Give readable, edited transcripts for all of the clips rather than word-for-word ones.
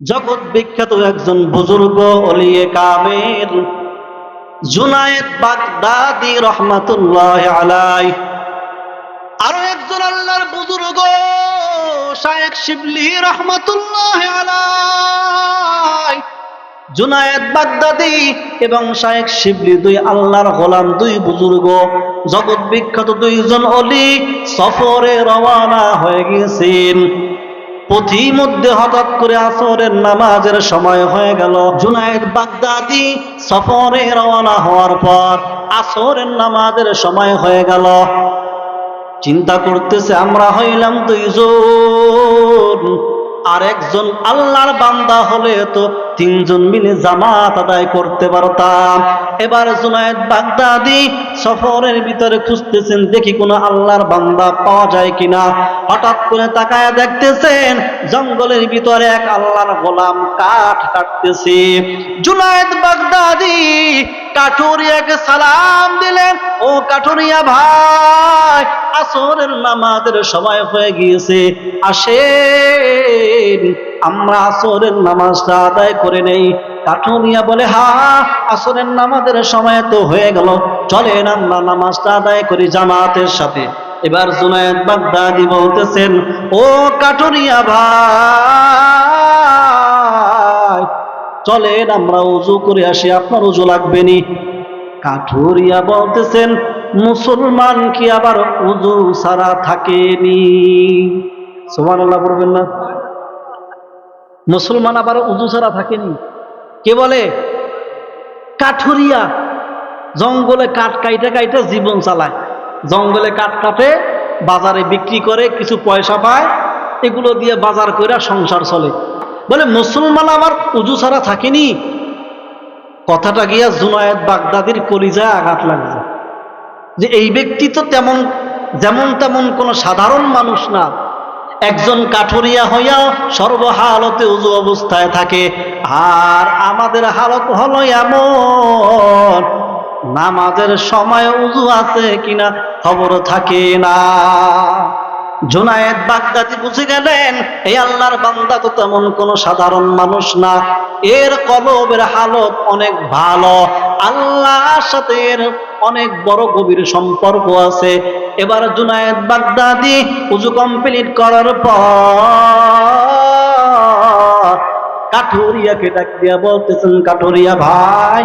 জগৎ বিখ্যাত একজন বুজুর্গ ওলিয়ে কামেল জুনায়েদ বাগদাদি রহমাতুল্লাহ আলাইহি, আরো একজন আল্লাহর বুজুর্গ শায়েখ শিবলি রহমাতুল্লাহ আলাইহি। জুনায়েদ বাগদাদি এবং শায়েখ শিবলি দুই আল্লাহর গোলাম, দুই বুজুর্গ, জগৎ বিখ্যাত দুইজন ওলি সফরে রওয়ানা হয়ে গেছেন। পথিমধ্যে হঠাৎ করে আসরের নামাজের সময় হয়ে গেল। জুনায়েদ বাগদাদি সফরে রওনা হওয়ার পর আসরের নামাজের সময় হয়ে গেল। চিন্তা করতেছে, আমরা হইলাম দুইজন, আর একজন আল্লাহর বান্দা হলে তো তিনজন মিলে জামাত আদায় করতে পারতাম। এবার জুনায়েদ বাগদাদি সফরের ভিতরে খুঁজতেছেন, দেখি কোনো আল্লাহর বান্দা পাওয়া যায় কিনা। হঠাৎ করে তাকায় দেখতেছেন জঙ্গলের ভিতরে এক আল্লাহর গোলাম কাঠ কাটতেছে। জুনায়েদ বাগদাদি কাঠুরিয়াকে সালাম দিলেন, ও কাঠুরিয়া ভাই, আসরের নামাজের সময় হয়ে গিয়েছে, আসেন আমরা আসরের নামাজটা আদায় করে নেই। কাঠুরিয়া বলে, হ্যাঁ, আসরের নামাজের সময় তো হয়ে গেল, চলেন আমরা নামাজটা আদায় করি জামাতের সাথে। এবার জুনায়েদ বাগদাদি বলতেছেন, ও কাঠুরিয়া ভাই, চলেন আমরা উযু করে আসি, আপনার উযু লাগবে নি? কাঠুরিয়া বলতেছেন, মুসলমান কি আবার উযু ছাড়া থাকেনি? সুবহানাল্লাহ বলবেন না? মুসলমান আবার উযু ছাড়া থাকেনি? কে বলে? কাঠুরিয়া জঙ্গলে কাঠ কাইটা কাইটা জীবন চালায়। জঙ্গলে কাঠ কাটে, বাজারে বিক্রি করে, কিছু পয়সা পায়, এগুলো দিয়ে বাজার করে সংসার চলে। বলে মুসলমান আবার উযু ছাড়া থাকেনি? কথাটা গিয়া জুনায়েদ বাগদাদির কলিজায় আঘাত লাগছে, যে এই ব্যক্তি তো যেমন তেমন কোন সাধারণ মানুষ না। একজন কাঠুরিয়া হইয়া সর্বহালতে উযু অবস্থায় থাকে, আর আমাদের হালত হলো এমন, নামাজের সময় উযু আছে কিনা খবর থাকে না। জুনায়েদ বাগদাদি বুঝে গেলেন এই আল্লাহর বান্দা তো তেমন কোন সাধারণ মানুষ না, এর কলবের হালত অনেক ভালো, আল্লাহর সাথে এর অনেক বড় গভীর সম্পর্ক আছে। এবার জুনায়েদ বাগদাদি উযু কমপ্লিট করার পর কাঠুরিয়াকে ডাক দিয়া বলতেছেন, কাঠুরিয়া ভাই,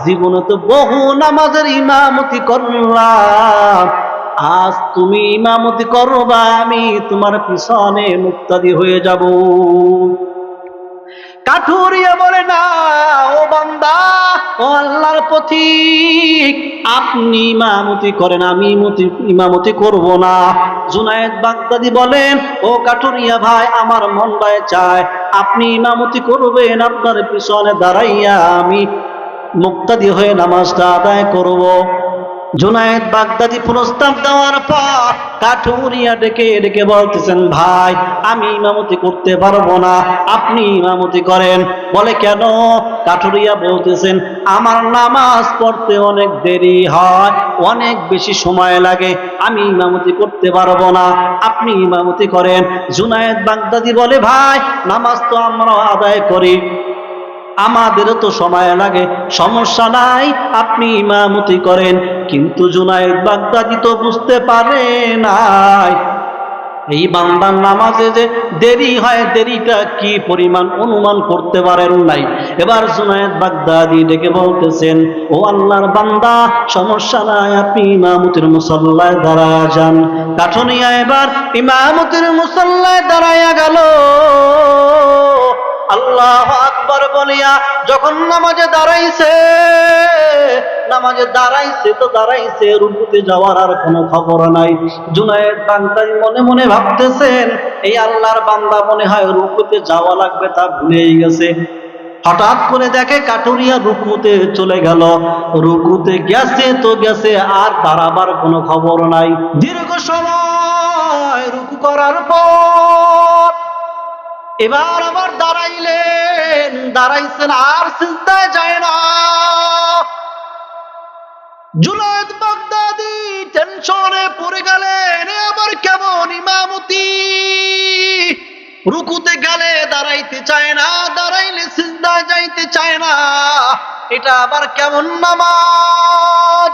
জীবনে তো বহু নামাজের ইমামতি করলাম, আজ তুমি ইমামতি করবা, আমি তোমার পিছনে মুক্তাদি হয়ে যাব। কাঠুরিয়া বলে, না ও বান্দা, ও আল্লাহর পথিক, আপনি ইমামতি করেন, আমি ইমামতি করব না। জুনায়েদ বাগদাদি বলেন, ও কাঠুরিয়া ভাই, আমার মনটায় চায় আপনি ইমামতি করবেন, আপনার পিছনে দাঁড়াইয়া আমি মুক্তাদি হয়ে নামাজটা আদায় করব। জুনায়েদ বাগদাদি প্রস্তাব দেওয়ার পর কাঠুরিয়া ডেকে ডেকে বলতেছেন, ভাই, আমি ইমামতি করতে পারবো না, আপনি ইমামতি করেন। বলে, কেন? কাঠুরিয়া বলতেছেন, আমার নামাজ পড়তে অনেক দেরি হয়, অনেক বেশি সময় লাগে, আমি ইমামতি করতে পারবো না, আপনি ইমামতি করেন। জুনায়েদ বাগদাদি বলে, ভাই, নামাজ তো আমরা আদায় করি, আমাদেরও তো সময় লাগে, সমস্যা নাই, আপনি ইমামতি করেন। কিন্তু জুনায়েদ বাগদাদি তো বুঝতে পারে নাই এই বান্দার নামাজে যে দেরি হয়, দেরিটা কি পরিমাণ অনুমান করতে পারেন নাই। এবার জুনায়েদ বাগদাদি ডেকে বলতেছেন, ও আল্লাহর বান্দা, সমস্যা নাই, আপনি ইমামতির মুসল্লায় দাঁড়ায় যান। কাঠুরিয়া এবার ইমামতির মুসল্লায় দাঁড়াইয়া গেল। আল্লাহু আকবার বলিয়া যখন নামাজে দাঁড়াইছে তো দাঁড়াইছে, রুকুতে যাওয়ার আর কোনো খবর নাই। জুনায়েদ বাগদাদি মনে মনে ভাবতেছেন, এই আল্লাহর বান্দা মনে হয় রুকুতে যাওয়া লাগবে, তা ভুলেই গেছে। হঠাৎ করে দেখে কাঠুরিয়া রুকুতে চলে গেল। রুকুতে গেছে তো গেছে, আর দাঁড়াবার কোনো খবর নাই। দীর্ঘ সময় রুকু করার পর এবার আবার দাঁড়াইছেন, আর সিজদায় যায় না। জুনায়েদ বাগদাদি টেনশনে পড়ে গেলেন, আবার কেমন ইমামতি? রুকুতে গেলে দাঁড়াই দাঁড়াইতে চায় না, দাঁড়াইলে সিজদায় যাইতে চায় না। এটা আবার কেমন নামাজ?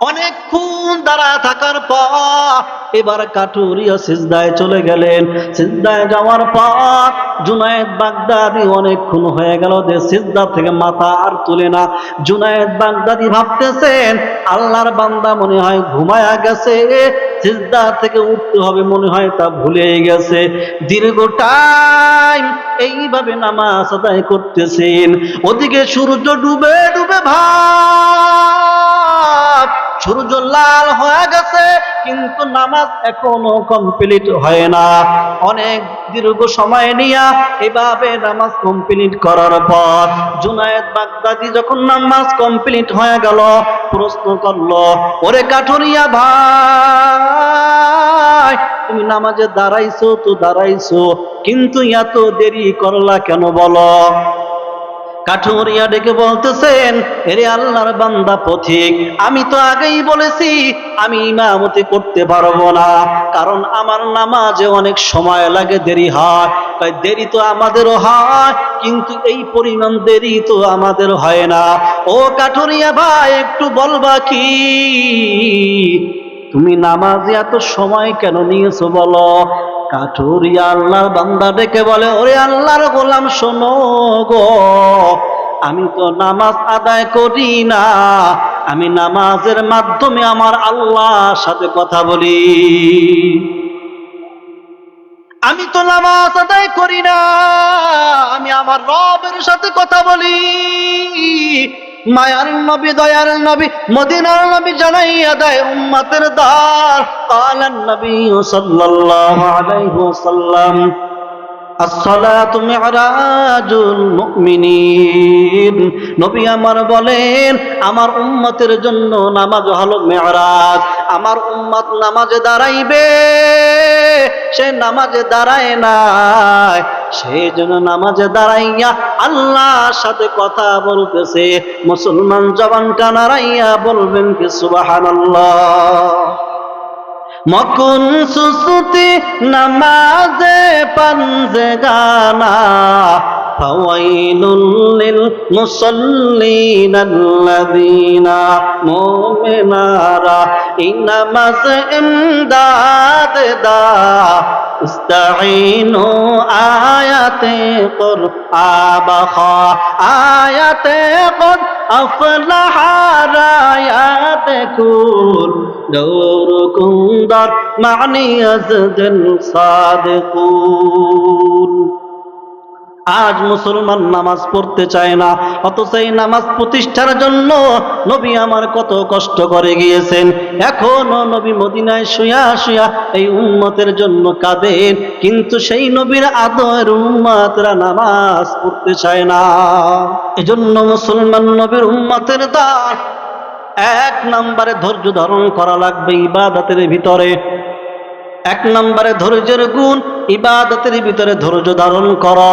অনেকক্ষণ দাঁড়ায় থাকার পর এবার কাঠুরিয়া সিজদায় চলে গেলেন। সিজদায় যাওয়ার পর জুনায়েদ বাগদাদি অনেকক্ষণ হয়ে গেল যে সিজদা থেকে মাথা আর তুলে না। জুনায়েদ বাগদাদি ভাবতেছেন আল্লাহর বান্দা মনে হয় ঘুমায়া গেছে, সিজদা থেকে উঠতে হবে মনে হয় তা ভুলে গেছে। দীর্ঘ টাইম এইভাবে নামাজ আদায় করতেছেন। ওদিকে সূর্য ডুবে ডুবে ভাব, সূর্য লাল হয়ে গেছে, কিন্তু নামাজ এখনো কমপ্লিট হয় না। অনেক দীর্ঘ সময় নিয়ে এভাবে নামাজ কমপ্লিট করার পর জুনায়েদ বাগদাদি যখন নামাজ কমপ্লিট হয়ে গেল, প্রশ্ন করলো, ওরে কাঠুরিয়া ভাই, তুমি নামাজে দাঁড়াইছো তো দাঁড়াইছো, কিন্তু এত দেরি করলা কেন বলো? কাঠুরিয়া ডেকে বলতেছেন, এরে আল্লাহর বান্দা পথিক, আমি তো আগেই বলেছি আমি ইমামতি করতে পারবো না, কারণ আমার নামাজে অনেক সময় লাগে, দেরি হয়। তাই দেরি তো আমাদেরও হয়, কিন্তু এই পরিমাণ দেরি তো আমাদের হয় না। ও কাঠুরিয়া ভাই, একটু বলবা কি তুমি নামাজে এত সময় কেন নিয়েছো বলো? কাঠুরিয়া আল্লাহর বান্দা ডেকে বলে, ওরে আল্লাহর গোলাম শোনো গো, আমি তো নামাজ আদায় করি না, আমি নামাজের মাধ্যমে আমার আল্লাহর সাথে কথা বলি। আমি তো নামাজ আদায় করি না, আমি আমার রবের সাথে কথা বলি। মায়ার নবী, দয়ার নবী, মদিনার নবী জানাইয়া দেয় উম্মতের দার। কালান নবী সাল্লাল্লাহু আলাইহি ওয়াসাল্লাম, আসসালাতু মি'রাজুল মুমিনিন। নবী আমার বলেন, আমার উম্মতের জন্য নামাজ হলো মেরাজ। আমার উম্মত নামাজে দাঁড়াইবে, সে নামাজে দাঁড়ায় নাই, সেই জন্য নামাজে দাঁড়াইয়া আল্লাহর সাথে কথা বলতেছে। মুসলমান জবানটা নাড়াইয়া বলবেন কি সুবহানাল্লাহ। মকুন সুসুতি নামাজে পাঞ্জে গানা, ফাওয়াইলুল লিল মুসাল্লিন আল্লাযীনা মুমিনারা এই নামাজ ইমদাদ দা ইস্তাঈনু আয়াতে কুরআবা আয়াতে কুদ আফলাহা রায়াতে কুল দৌরকুম দার মানি আজদন সাদিকুন। আজ মুসলমান নামাজ পড়তে চায় না, অথচ এই নামাজ প্রতিষ্ঠার জন্য নবী আমার কত কষ্ট করে গিয়েছেন। এখনো নবী মদিনায় শুয়া শুয়া এই উম্মতের জন্য কাঁদেন, কিন্তু সেই নবীর আদরের উম্মতরা নামাজ পড়তে চায় না। এজন্য মুসলমান নবীর উম্মতের দান, এক নম্বরে ধৈর্য ধারণ করা লাগবে ইবাদতের ভিতরে। এক নম্বরে ধৈর্যের গুণ, ইবাদতের ভিতরে ধৈর্য ধারণ করা।